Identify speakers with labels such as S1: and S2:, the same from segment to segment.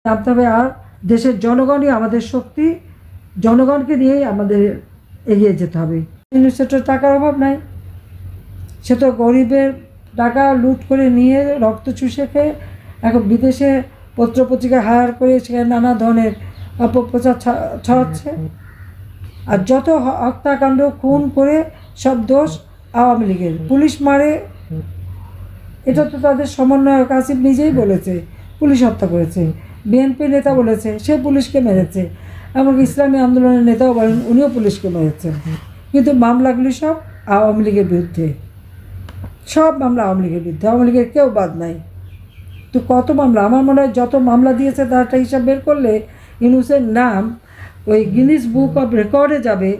S1: জানতে হবে। আর দেশের জনগণই আমাদের শক্তি, জনগণকে নিয়েই আমাদের এগিয়ে যেতে হবে। ইউনিসেফের টাকার অভাব নাই, সে তো গরিবের টাকা লুট করে নিয়ে রক্ত চুষে খেয়ে এখন বিদেশে পত্রপত্রিকা হায়ার করে সেখানে নানা ধরনের অপপ্রচার ছড়াচ্ছে। আর যত হত্যাকাণ্ড খুন করে সব দোষ আওয়ামী লীগের। পুলিশ মারে, এটা তো তাদের সমন্বয়ক আসিফ নিজেই বলেছে পুলিশ হত্যা করেছে। বিএনপি নেতা বলেছে সে পুলিশকে মেরেছে, এমনকি ইসলামী আন্দোলনের নেতাও বলেন উনিও পুলিশকে মেরেছেন। কিন্তু মামলাগুলি সব আওয়ামী লীগের বিরুদ্ধে, সব মামলা আওয়ামী লীগের বিরুদ্ধে, আওয়ামী লীগের কেউ বাদ নাই। তো কত মামলা, আমার মনে হয় যত মামলা দিয়েছে তার একটা হিসাব বের করলে ইউনূসের নাম ওই গিনিস বুক অফ রেকর্ডে যাবে,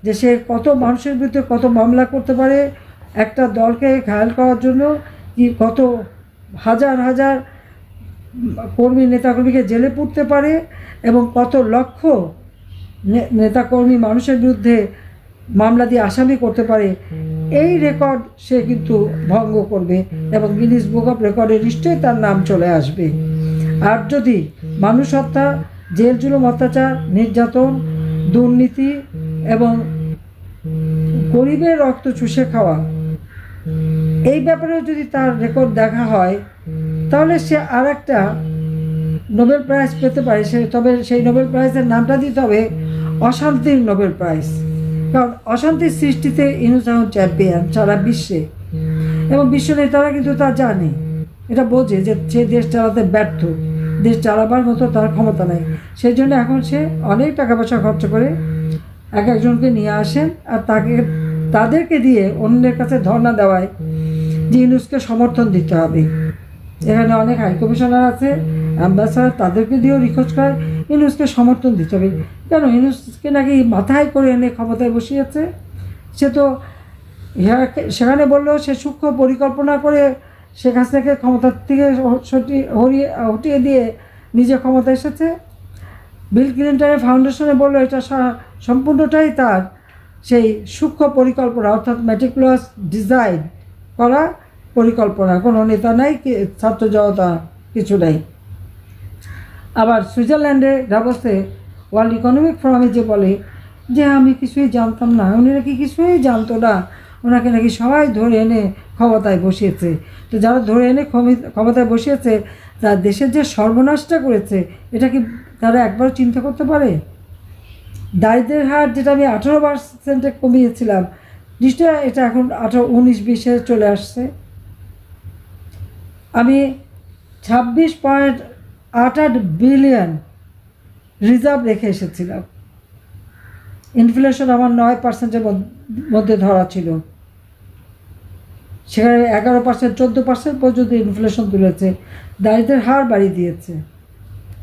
S1: যে সে কত মানুষের বিরুদ্ধে কত মামলা করতে পারে, একটা দলকে ঘায়াল করার জন্য কি কত হাজার হাজার কর্মী নেতাকর্মীকে জেলে পুরতে পারে, এবং কত লক্ষ নেতাকর্মী মানুষের বিরুদ্ধে মামলা দিয়ে আসামি করতে পারে। এই রেকর্ড সে কিন্তু ভঙ্গ করবে এবং গিনিস বুক অফ রেকর্ডে নিশ্চয়ই তার নাম চলে আসবে। আর যদি মানুষ হত্যা, জেল জুলুম, অত্যাচার, নির্যাতন, দুর্নীতি এবং গরিবের রক্ত চুষে খাওয়া, এই ব্যাপারেও যদি তার রেকর্ড দেখা হয় তাহলে সে আর একটা নোবেল প্রাইজ পেতে পারে। তবে সেই নোবেল প্রাইজের নামটা দিতে হবে অশান্তির নোবেল প্রাইজ, কারণ অশান্তির সৃষ্টিতে ইউনূস চ্যাম্পিয়ন সারা বিশ্বে, এবং বিশ্ব নেতারা কিন্তু তা জানে, এটা বোঝে যে সে দেশ চালাতে ব্যর্থ, দেশ চালাবার মতো তার ক্ষমতা নেই। সেই জন্য এখন সে অনেক টাকা পয়সা খরচ করে একজনকে নিয়ে আসেন আর তাদেরকে দিয়ে অন্যের কাছে ধর্ণা দেওয়ায় যে ইউনূসকে সমর্থন দিতে হবে। এখানে অনেক হাই কমিশনার আছে, অ্যাম্বাসাডার, তাদেরকে দিয়েও রিকোয়েস্ট করে ইউনূসকে সমর্থন দিতে হবে। কেন? ইউনূসকে নাকি মাথায় করে এনে ক্ষমতায় বসিয়েছে। সে তো সেখানে বললেও সে সূক্ষ্ম পরিকল্পনা করে শেখ হাসিনাকে ক্ষমতার থেকে হটিয়ে দিয়ে নিজে ক্ষমতা এসেছে। বিল ক্লিন্টনের ফাউন্ডেশনে বললো এটা সম্পূর্ণটাই তার সেই সূক্ষ্ম পরিকল্পনা, অর্থাৎ মেটিকুলাস ডিজাইন করা পরিকল্পনা। কোনো নেতা নাই, ছাত্র জনতা কিছু নেই। আবার সুইজারল্যান্ডে ডাভোসে ওয়ার্ল্ড ইকোনমিক ফোরামে যে বলে যে আমি কিছুই জানতাম না, উনি নাকি কিছুই জানতো না, ওনাকে নাকি সবাই ধরে এনে ক্ষমতায় বসিয়েছে। তো যারা ধরে এনে ক্ষমতায় বসিয়েছে তার দেশের যে সর্বনাশটা করেছে এটা কি তারা একবার চিন্তা করতে পারে? দারিদ্রের হার যেটা আমি 18% কমিয়েছিলাম, নিশ্চয় এটা এখন 19-20-এ চলে আসছে। আমি 26.88 বিলিয়ন রিজার্ভ রেখে এসেছিলাম। ইনফ্লেশন আমার 9%-এর মধ্যে ধরা ছিল, সেখানে 11%, 14% পর্যন্ত ইনফ্লেশন তুলেছে, দারিদ্রের হার বাড়িয়ে দিয়েছে।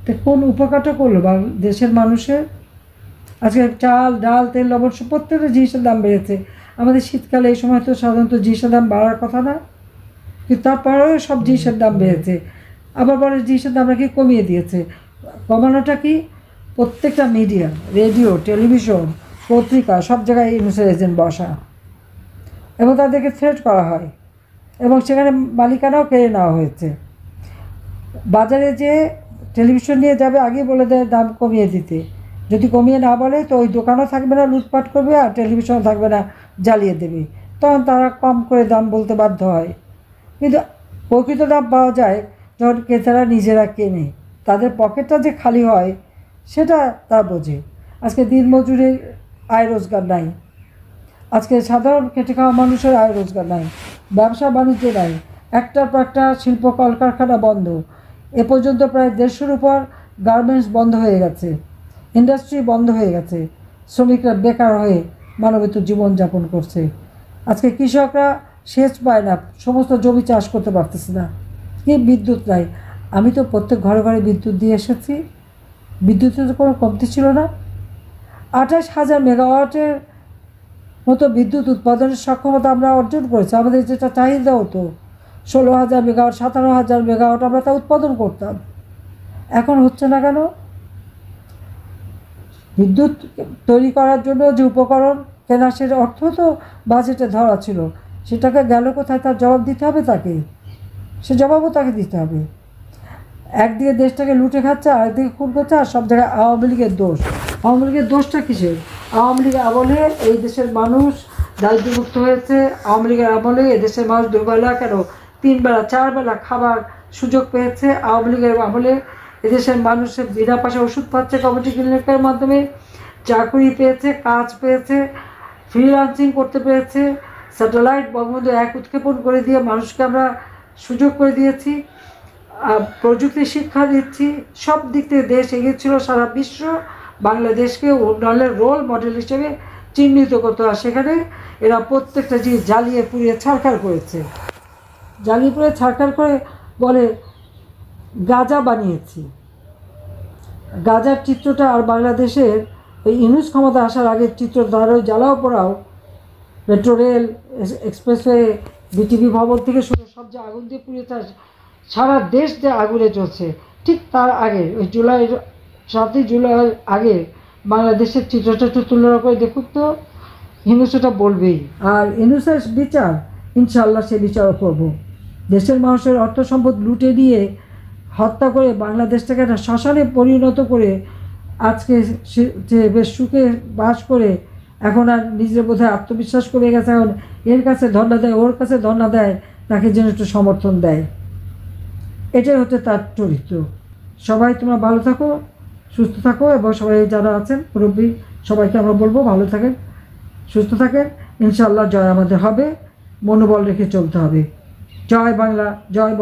S1: তো কোন উপকারটা করলো দেশের মানুষের? আজকে চাল, ডাল, তেল, লবণ প্রত্যেকটা জিনিসের দাম বেড়েছে। আমাদের শীতকালে এই সময় তো সাধারণত জিনিসের দাম বাড়ার কথা না, কিন্তু তারপরেও সব জিনিসের দাম বেড়েছে। আবার বলে জিনিসের দাম নাকি কমিয়ে দিয়েছে। কমানোটা কি? প্রত্যেকটা মিডিয়া, রেডিও, টেলিভিশন, পত্রিকা, সব জায়গায় ইউনূসের এজেন্ট বসা, এবং তাদেরকে থ্রেট করা হয়, এবং সেখানে মালিকানাও কেড়ে নেওয়া হয়েছে। বাজারে যে টেলিভিশন নিয়ে যাবে আগেই বলে দেয় দাম কমিয়ে দিতে, যদি কমিয়ে না বলে তো ওই দোকানও থাকবে না, লুটপাট করবে, আর টেলিভিশনও থাকবে না, জ্বালিয়ে দেবে। তখন তারা কম করে দাম বলতে বাধ্য হয়। কিন্তু প্রকৃত দাম পাওয়া যায় যখন ক্রেতারা নিজেরা কেনে, তাদের পকেটটা যে খালি হয় সেটা তা বোঝে। আজকে দিনমজুরের আয় রোজগার নাই, আজকে সাধারণ খেটে খাওয়া মানুষের আয় রোজগার নাই, ব্যবসা বাণিজ্য নাই, একটার পর একটা শিল্প কলকারখানা বন্ধ। এ পর্যন্ত প্রায় 150-এর উপর গার্মেন্টস বন্ধ হয়ে গেছে, ইন্ডাস্ট্রি বন্ধ হয়ে গেছে, শ্রমিকরা বেকার হয়ে মানবেতর জীবনযাপন করছে। আজকে কৃষকরা সেচ পায় না, সমস্ত জমি চাষ করতে পারতেছে না, কি বিদ্যুৎ নাই। আমি তো প্রত্যেক ঘরে ঘরে বিদ্যুৎ দিয়ে এসেছি, বিদ্যুতের তো কোনো কমতি ছিল না। 28,000 মেগাওয়াটের মতো বিদ্যুৎ উৎপাদনের সক্ষমতা আমরা অর্জন করেছি। আমাদের যেটা চাহিদা হতো 16,000 মেগাওয়াট, 17,000 মেগাওয়াট, আমরা তা উৎপাদন করতাম। এখন হচ্ছে না কেন? বিদ্যুৎ তৈরি করার জন্য যে উপকরণ কেনা, সের অর্থ তো বাজেটে ধরা ছিল, সেটাকে গেল কোথায়? তার জবাব দিতে হবে তাকে, সে জবাবও তাকে দিতে হবে। একদিকে দেশটাকে লুটে খাচ্ছে, আরেকদিকে খুন করছে, আর সব জায়গায় আওয়ামী লীগের দোষ। আওয়ামী লীগের দোষটা কিসের? আওয়ামী লীগের আমলে এই দেশের মানুষ দারিদ্র্যমুক্ত হয়েছে। আওয়ামী লীগের আমলে এদেশের মানুষ দুবেলা কেন 3 বেলা 4 বেলা খাবার সুযোগ পেয়েছে। আওয়ামী লীগের আমলে এদেশের মানুষের বিনা পয়সা ওষুধ পাচ্ছে কমিটি ক্লিনিকের মাধ্যমে, চাকরি পেয়েছে, কাজ পেয়েছে, ফ্রিল্যান্সিং করতে পেরেছে। স্যাটেলাইট বঙ্গবন্ধু 1 উৎক্ষেপণ করে দিয়ে মানুষকে আমরা সুযোগ করে দিয়েছি, প্রযুক্তি শিক্ষা দিচ্ছি। সব দিক থেকে দেশ এগিয়েছিল। সারা বিশ্ব বাংলাদেশকে উন্নয়নের রোল মডেল হিসেবে চিহ্নিত করতো। আর সেখানে এরা প্রত্যেকটা জিনিস জ্বালিয়ে পুড়িয়ে ছারখার করেছে। জ্বালিয়ে পুড়িয়ে ছারখার করে বলে গাঁজা বানিয়েছি। গাঁজার চিত্রটা আর বাংলাদেশের ওই ইউনুস ক্ষমতা আসার আগের চিত্র দ্বারা জ্বালাও পোড়াও, মেট্রো রেল, এক্সপ্রেসওয়ে, বিটিভি ভবন থেকে শুরু সব যে আগুন দিয়ে পুড়িয়ে তার সারা দেশ যে আগুনে চলছে, ঠিক তার আগে ওই 7ই জুলাই আগে বাংলাদেশের চিত্রটা একটু তুলনা করে দেখুন তো। ইউনুস ওটা বলবেই। আর ইউনুসের বিচার ইনশাআল্লাহ সে বিচারও করব। দেশের মানুষের অর্থ সম্পদ লুটে দিয়ে হত্যা করে বাংলাদেশটাকে একটা শ্মশানে পরিণত করে আজকে সে বেশ সুখে বাস করে এখন আর নিজের বোধহয় আত্মবিশ্বাস করে গেছে। এখন এর কাছে ধর্ণা দেয়, ওর কাছে ধর্ণা দেয়, তাকে যেন একটু সমর্থন দেয়। এটাই হচ্ছে তার চরিত্র। সবাই তোমরা ভালো থাকো, সুস্থ থাকো, এবং সবাই যারা আছেন মুরব্বী সবাইকে আমরা বলবো ভালো থাকেন, সুস্থ থাকেন। ইনশাআল্লাহ জয় আমাদের হবে। মনোবল রেখে চলতে হবে। জয় বাংলা, জয়